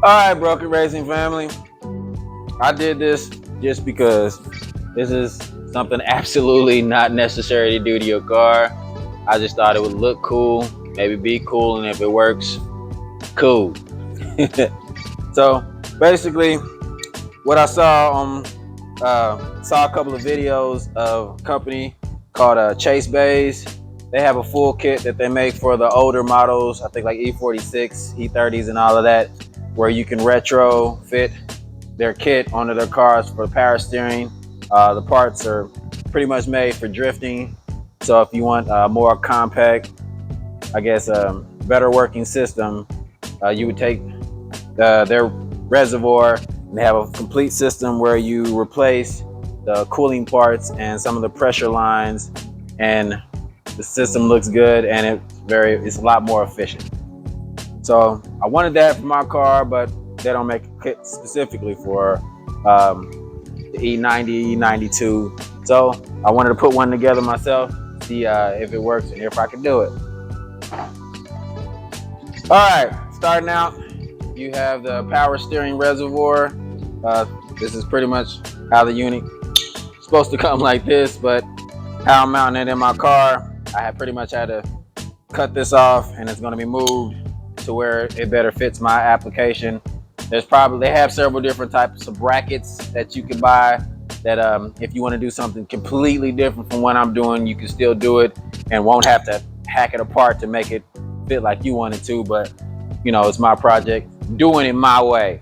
All right, Broken Racing family. I did this just because this is something absolutely not necessary to do to your car. I just thought it would look cool, maybe be cool, and if it works, cool. So basically, what I saw a couple of videos of a company called Chase Bays. They have a full kit that they make for the older models, I think like E46, E30s, and all of that, where you can retrofit their kit onto their cars for power steering. The parts are pretty much made for drifting. So if you want a more compact, I guess, better working system, you would take their Reservoir, and they have a complete system where you replace the cooling parts and some of the pressure lines, and the system looks good and it's a lot more efficient. So I wanted that for my car, but they don't make a kit specifically for the E90, E92. So I wanted to put one together myself, see if it works and if I can do it. All right, starting out, you have the power steering reservoir. This is pretty much how the unit is supposed to come, like this, but how I'm mounting it in my car, I had pretty much had to cut this off, and it's going to be moved to where it better fits my application. They have several different types of brackets that you can buy that if you want to do something completely different from what I'm doing, you can still do it and won't have to hack it apart to make it fit like you want it to. But you know, it's my project, doing it my way.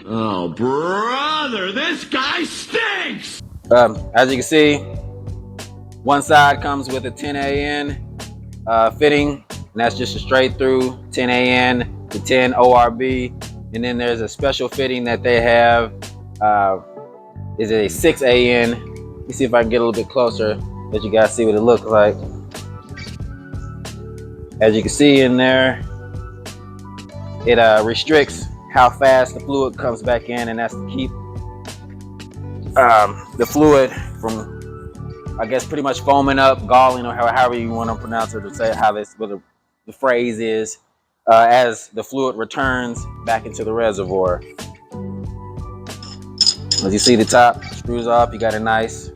Oh, brother, this guy stinks! As you can see, one side comes with a 10AN fitting, and that's just a straight through 10AN to 10 ORB. And then there's a special fitting that they have, is a 6AN. Let me see if I can get a little bit closer, let you guys see what it looks like. As you can see in there, it restricts how fast the fluid comes back in, and that's to keep the fluid from, I guess, pretty much foaming up, galling, or however you want to pronounce it, or say how the phrase is, as the fluid returns back into the reservoir. As you see, the top screws off, you got a nice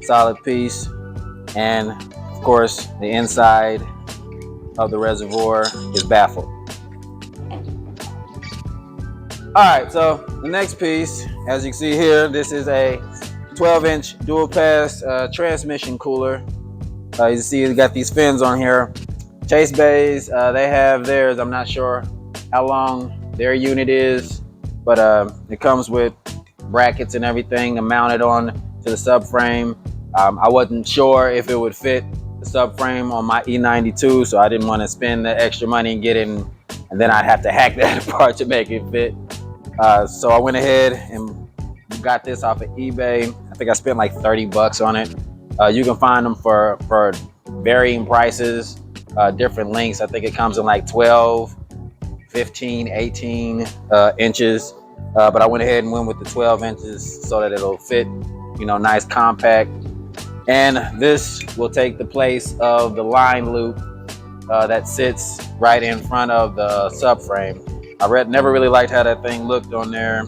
solid piece, and of course the inside of the reservoir is baffled. All right, so the next piece, as you can see here, this is a 12-inch dual pass transmission cooler. You see it's got these fins on here. Chase Bays, they have theirs. I'm not sure how long their unit is, but it comes with brackets and everything mounted on to the subframe. I wasn't sure if it would fit the subframe on my E92, so I didn't want to spend the extra money and get it, and then I'd have to hack that apart to make it fit. So I went ahead and got this off of eBay. I think I spent like 30 bucks on it. You can find them for varying prices, different lengths. I think it comes in like 12, 15, 18 inches. But I went ahead and went with the 12 inches so that it'll fit, you know, nice, compact. And this will take the place of the line loop that sits right in front of the subframe. I never really liked how that thing looked on there.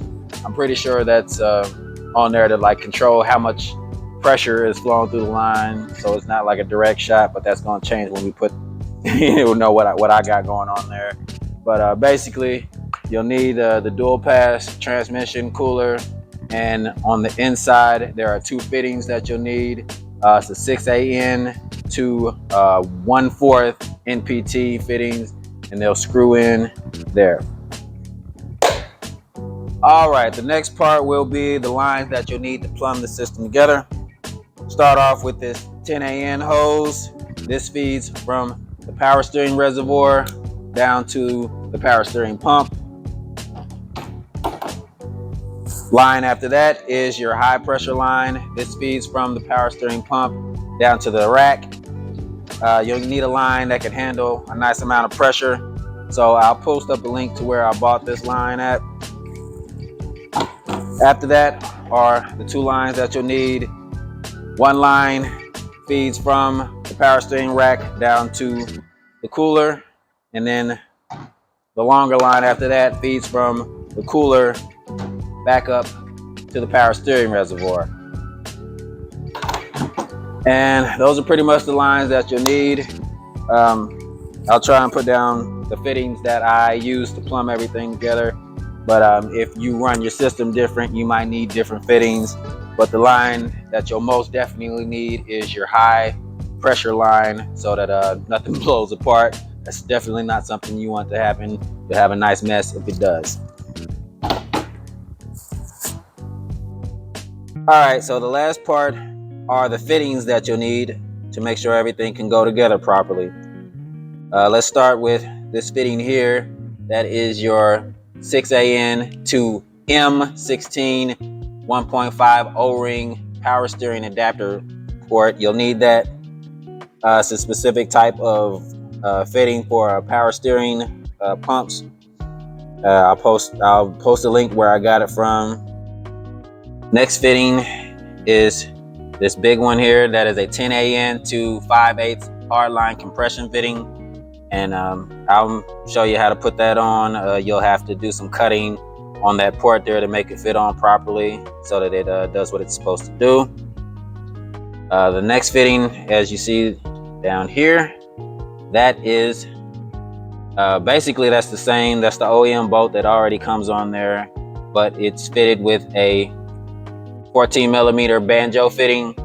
I'm pretty sure that's on there to like control how much pressure is flowing through the line, so it's not like a direct shot, but that's going to change when we put you'll know what I got going on there. But basically, you'll need the dual pass transmission cooler, and on the inside there are two fittings that you'll need. It's a 6AN to 1/4 NPT fittings, and they'll screw in there. All right, the next part will be the lines that you'll need to plumb the system together. Start off with this 10AN hose. This feeds from the power steering reservoir down to the power steering pump. Line after that is your high pressure line. This feeds from the power steering pump down to the rack. You'll need a line that can handle a nice amount of pressure. So I'll post up a link to where I bought this line at. After that are the two lines that you'll need. One line feeds from the power steering rack down to the cooler, and then The longer line after that feeds from the cooler back up to the power steering reservoir. And those are pretty much the lines that you'll need. I'll try and put down the fittings that I use to plumb everything together. But if you run your system different, you might need different fittings. But the line that you'll most definitely need is your high pressure line, so that nothing blows apart. That's definitely not something you want to happen. You'll have a nice mess if it does. All right, so the last part are the fittings that you'll need to make sure everything can go together properly. Let's start with this fitting here. That is your 6AN to M16 1.5 O-ring power steering adapter port. You'll need that. It's a specific type of fitting for power steering pumps. I'll post a link where I got it from. Next fitting is this big one here. That is a 10AN to 5/8 hardline compression fitting. And I'll show you how to put that on. You'll have to do some cutting on that port there to make it fit on properly so that it does what it's supposed to do. The next fitting, as you see down here, that is basically that's the same. That's the OEM bolt that already comes on there, but it's fitted with a 14mm banjo fitting.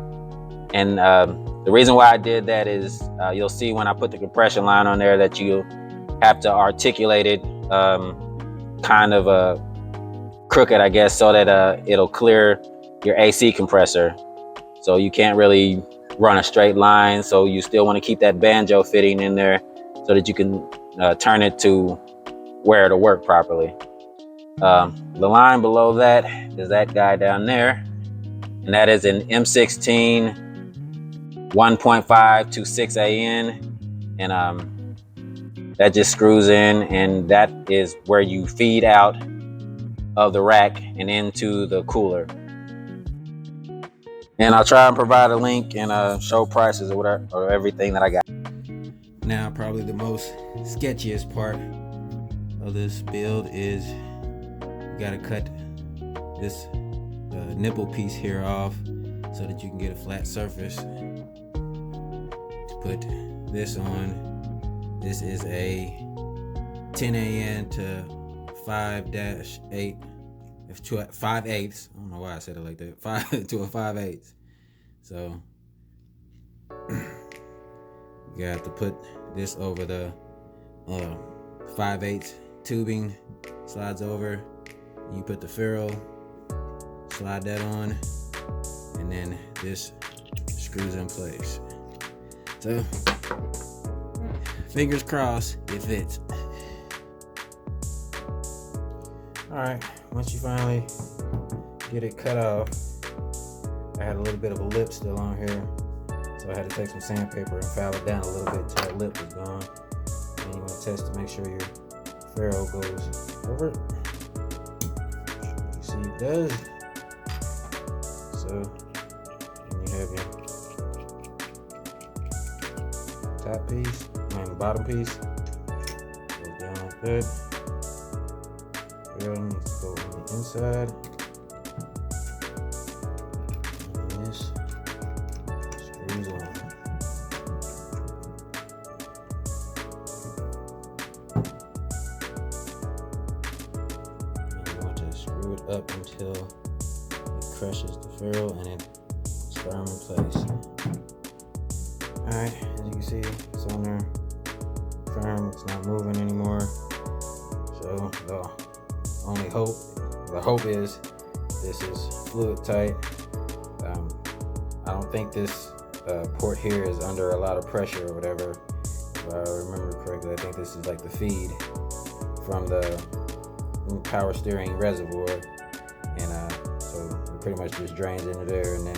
And the reason why I did that is you'll see when I put the compression line on there that you have to articulate it kind of crooked, I guess, so that it'll clear your AC compressor. So you can't really run a straight line. So you still want to keep that banjo fitting in there so that you can turn it to where it'll work properly. The line below that is that guy down there, and that is an M16 1.5 to 6AN, and that just screws in, and that is where you feed out of the rack and into the cooler. And I'll try and provide a link and show prices or whatever, or everything that I got. Now, probably the most sketchiest part of this build is you gotta cut this nipple piece here off so that you can get a flat surface to put this on. This is a 10AN to 5-8, 5/8. I don't know why I said it like that. 5 to a 5/8. So you have to put this over the 5/8 tubing, slides over. You put the ferrule, slide that on, and then this screws in place. So fingers crossed it fits. Alright, once you finally get it cut off, I had a little bit of a lip still on here, so I had to take some sandpaper and file it down a little bit until that lip was gone. And you want to test to make sure your ferrule goes over it. You see it does. So then you have your top piece, and the bottom piece goes down like that. Ferrule needs to go on the inside. And this screws on. And you want to screw it up until it crushes the ferrule and it's firm in place. Alright, as you can see, it's on there firm, it's not moving anymore. So the hope is this is fluid tight. I don't think this port here is under a lot of pressure or whatever. If I remember correctly, I think this is like the feed from the power steering reservoir, and so it pretty much just drains into there, and then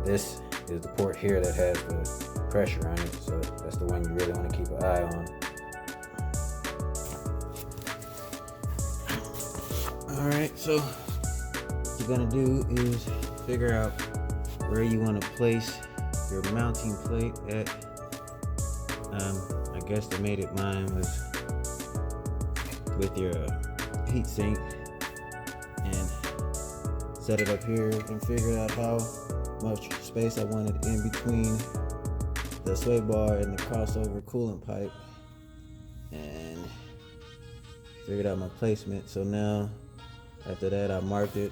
this is the port here that has the pressure on it, so that's the one you really want to keep an eye on. Alright, so what you're gonna do is figure out where you want to place your mounting plate at. I guess they made it, mine was with your heat sink and set it up here and figure out how much space I wanted in between the sway bar and the crossover coolant pipe, and figured out my placement. So now after that I marked it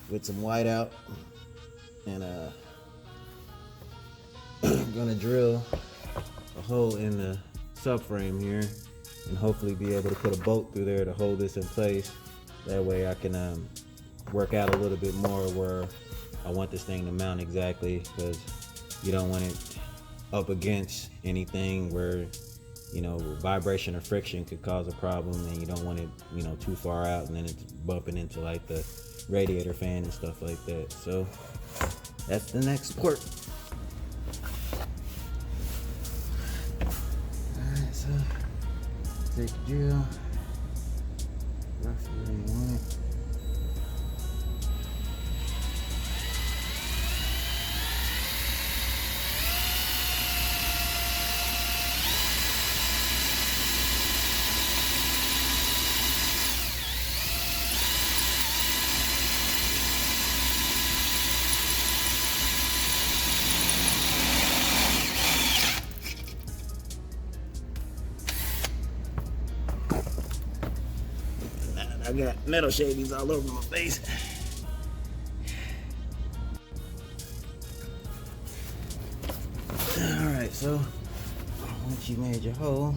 with some whiteout, and I'm gonna drill a hole in the subframe here and hopefully be able to put a bolt through there to hold this in place. That way I can work out a little bit more where I want this thing to mount exactly, because you don't want it up against anything where, you know, vibration or friction could cause a problem, and you don't want it, you know, too far out and then it's bumping into like the radiator fan and stuff like that. So that's the next part. Alright, so take the drill, roughly where you want it. I got metal shavings all over my face. Alright, so once you made your hole,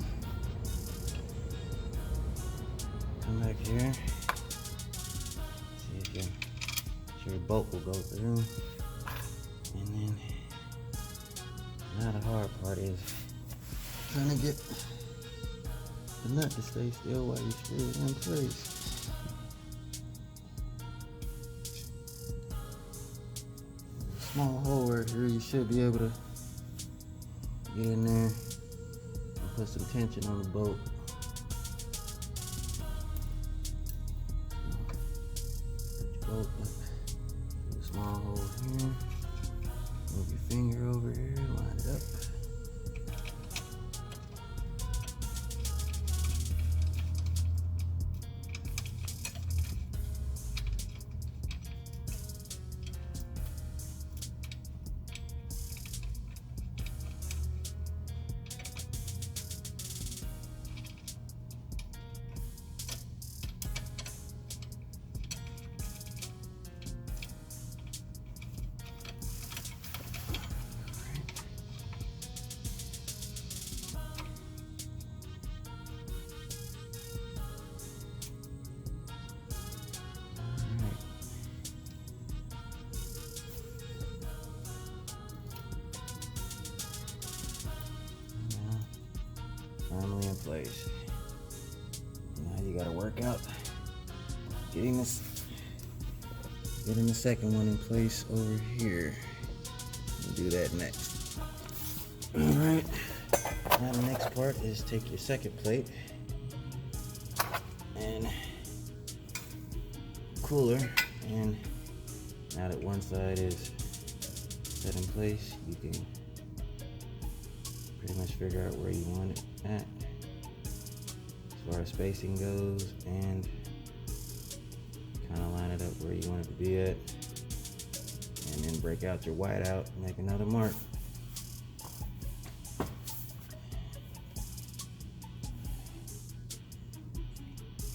come back here. See if your bolt will go through. And then now the hard part is trying to get the nut to stay still while you screw it in place. Small hole right here, you should be able to get in there and put some tension on the bolt. Put your bolt up, put a small hole here, move your finger over here, line it up. Firmly in place. Now you gotta work out getting the second one in place over here. We'll do that next. Alright, now the next part is take your second plate and cooler, and now that one side is set in place, you can pretty much figure out where you want it at as far as spacing goes, and kind of line it up where you want it to be at, and then break out your whiteout and make another mark.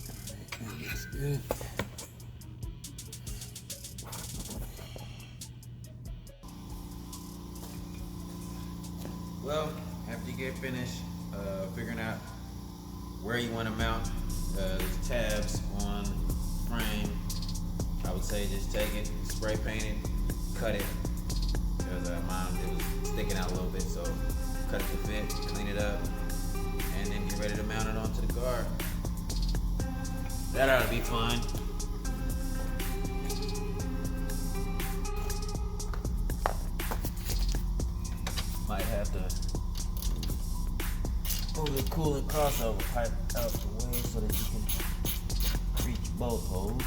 Alright, that looks good. Well, after you get finished figuring out where you want to mount the tabs on the frame, I would say just take it, spray paint it, cut it, because mine, it was sticking out a little bit, so cut it to fit, clean it up, and then get ready to mount it onto the car. That ought to be fun. Might have to move the coolant crossover pipe out the way so that you can reach both holes.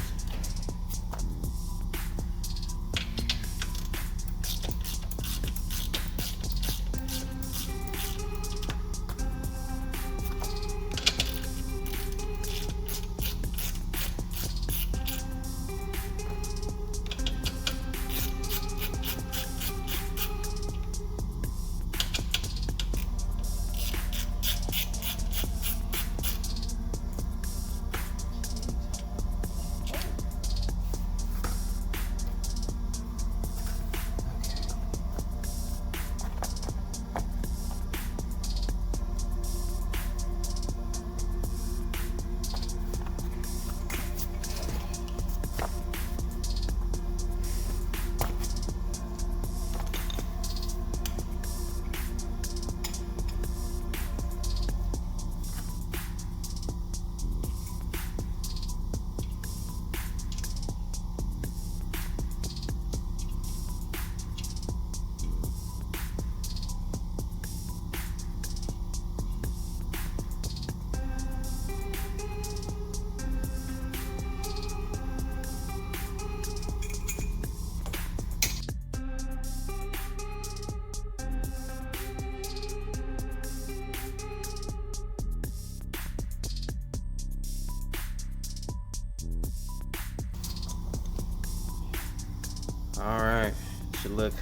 All right, should look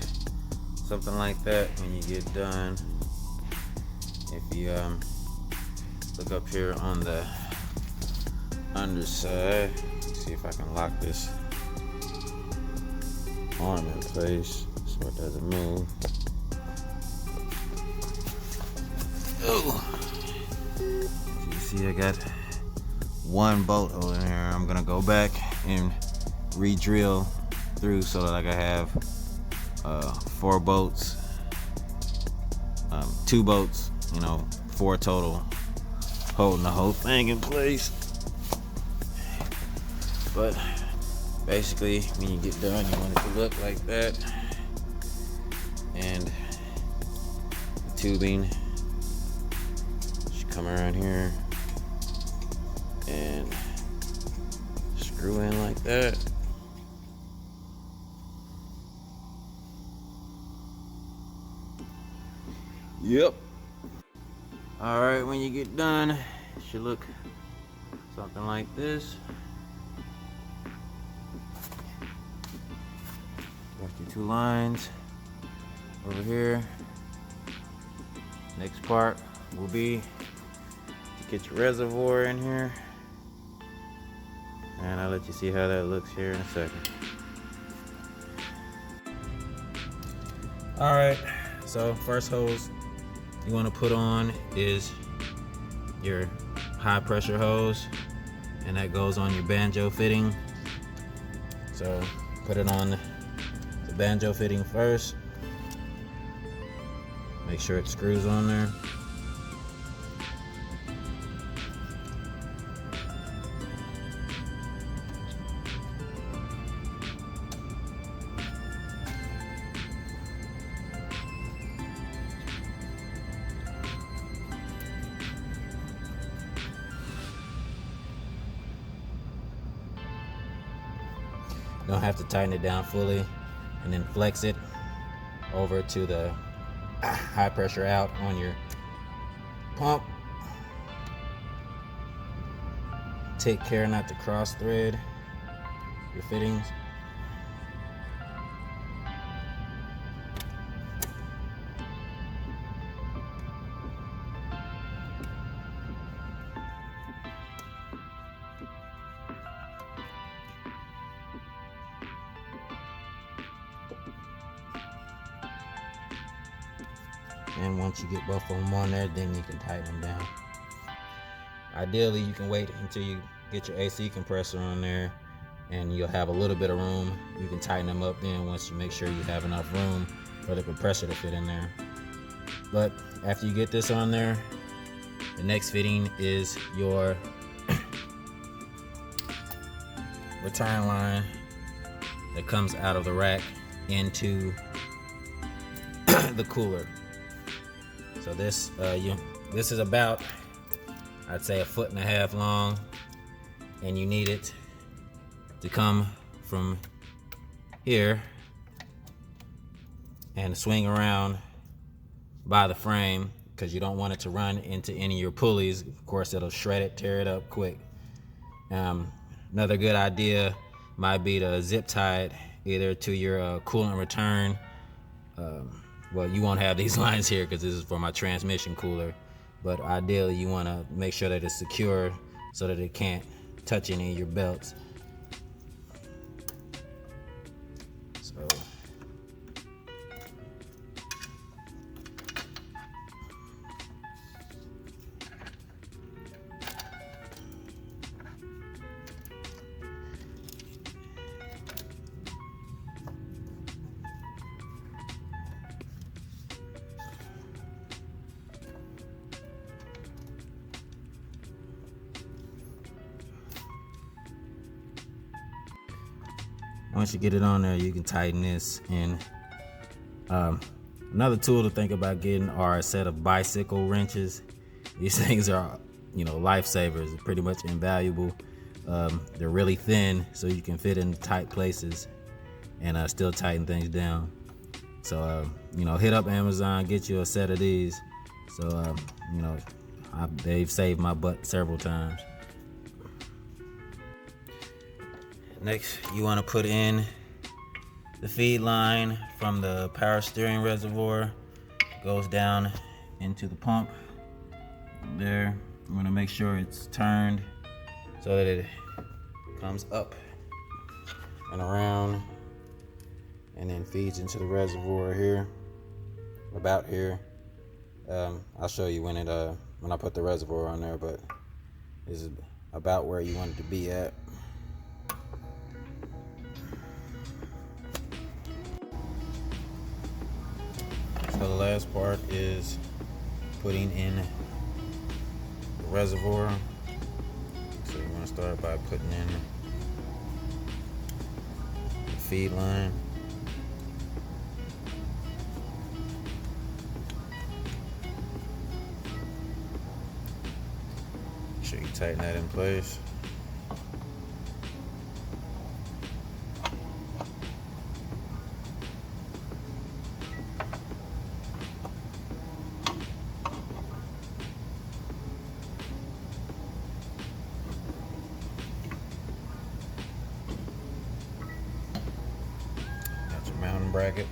something like that when you get done. If you look up here on the underside, see if I can lock this arm in place so it doesn't move. Oh, you see I got one bolt over here. I'm gonna go back and re-drill through so that I can have 4 bolts, 2 bolts, 4 total, holding the whole thing in place. But basically, when you get done, you want it to look like that. And the tubing should come around here and screw in like that. Yep. All right, when you get done, it should look something like this. Got your 2 lines over here. Next part will be to get your reservoir in here. And I'll let you see how that looks here in a second. All right, so first hose you want to put on is your high pressure hose, and that goes on your banjo fitting. So put it on the banjo fitting first. Make sure it screws on there. Don't have to tighten it down fully, and then flex it over to the high pressure out on your pump. Take care not to cross thread your fittings. And once you get both of them on there, then you can tighten them down. Ideally, you can wait until you get your AC compressor on there, and you'll have a little bit of room. You can tighten them up then once you make sure you have enough room for the compressor to fit in there. But after you get this on there, the next fitting is your return line that comes out of the rack into the cooler. So this is about, I'd say, 1.5 feet long, and you need it to come from here and swing around by the frame, because you don't want it to run into any of your pulleys. Of course, it'll shred it, tear it up quick. Another good idea might be to zip tie it either to your coolant return. Well, you won't have these lines here because this is for my transmission cooler, but ideally you want to make sure that it's secure so that it can't touch any of your belts. So once you get it on there, you can tighten this in. Another tool to think about getting are a set of bicycle wrenches. These things are, lifesavers. Pretty much invaluable. They're really thin, so you can fit in tight places and still tighten things down. So, hit up Amazon, get you a set of these. So, they've saved my butt several times. Next, you want to put in the feed line from the power steering reservoir goes down into the pump there. I'm gonna make sure it's turned so that it comes up and around and then feeds into the reservoir here, about here. I'll show you when I put the reservoir on there, but this is about where you want it to be at. So the last part is putting in the reservoir. So you want to start by putting in the feed line. Make sure you tighten that in place. Mounting bracket.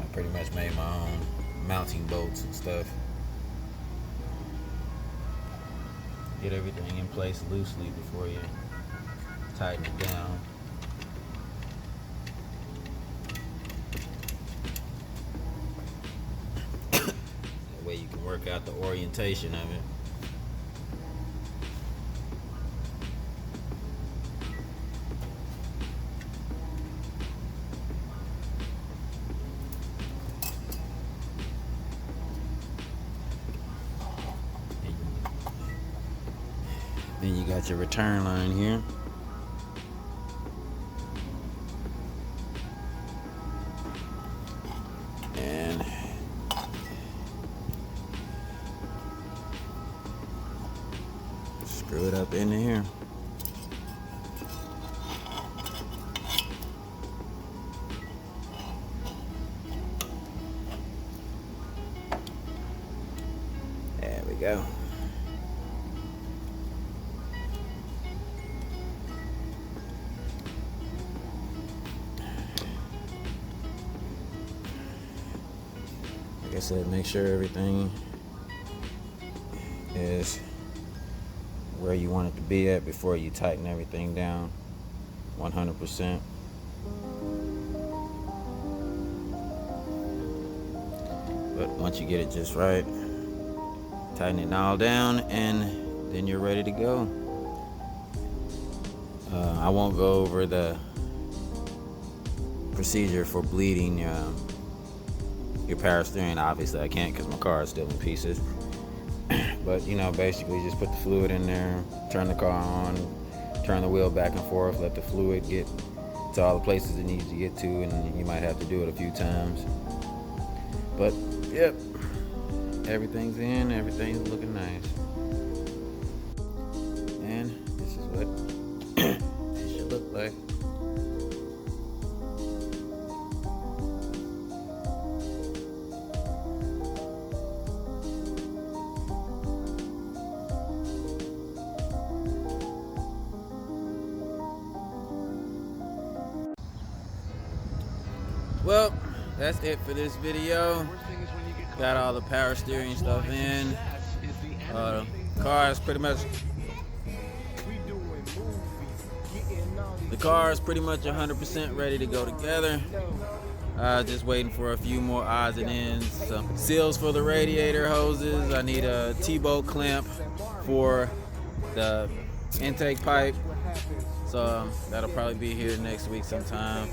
I pretty much made my own mounting bolts and stuff. Get everything in place loosely before you tighten it down. That way you can work out the orientation of it. Then you got your return line here. And screw it up into here. There we go. Like I said, make sure everything is where you want it to be at before you tighten everything down 100%. But once you get it just right, tighten it all down and then you're ready to go. I won't go over the procedure for bleeding your power steering. Obviously I can't because my car is still in pieces. But you know, basically just put the fluid in there, turn the car on, turn the wheel back and forth, let the fluid get to all the places it needs to get to, and you might have to do it a few times. But yep, everything's in, everything's looking nice. And this is what it should look like. Well, that's it for this video. Got all the power steering stuff in. Car is pretty much 100% ready to go together. Just waiting for a few more odds and ends. Some seals for the radiator hoses. I need a T-bolt clamp for the intake pipe. So that'll probably be here next week sometime.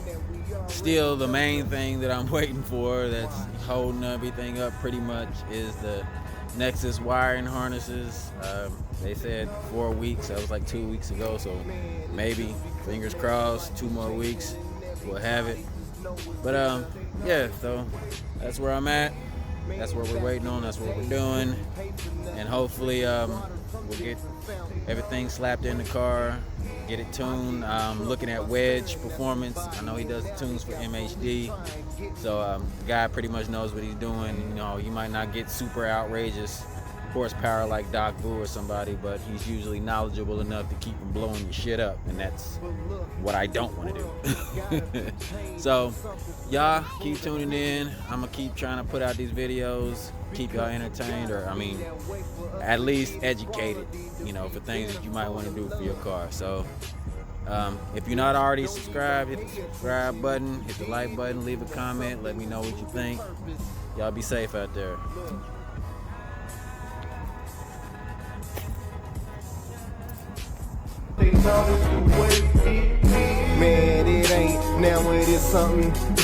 Still, the main thing that I'm waiting for that's holding everything up pretty much is the Next is wiring harnesses. They said 4 weeks. That was like 2 weeks ago. So maybe, fingers crossed, 2 more weeks, we'll have it. But yeah, so that's where I'm at. That's what we're waiting on. That's what we're doing. And hopefully we'll get everything slapped in the car, get it tuned. Looking at Wedge Performance. I know he does the tunes for MHD. So the guy pretty much knows what he's doing. You know, you might not get super outrageous horsepower like Doc Vu or somebody, but he's usually knowledgeable enough to keep from blowing your shit up, and that's what I don't want to do. So y'all keep tuning in. I'm gonna keep trying to put out these videos, keep y'all entertained, or I mean at least educated, you know, for things that you might want to do for your car. So if you're not already subscribed, hit the subscribe button, hit the like button, leave a comment, let me know what you think. Y'all be safe out there. Man, it ain't, now it is something.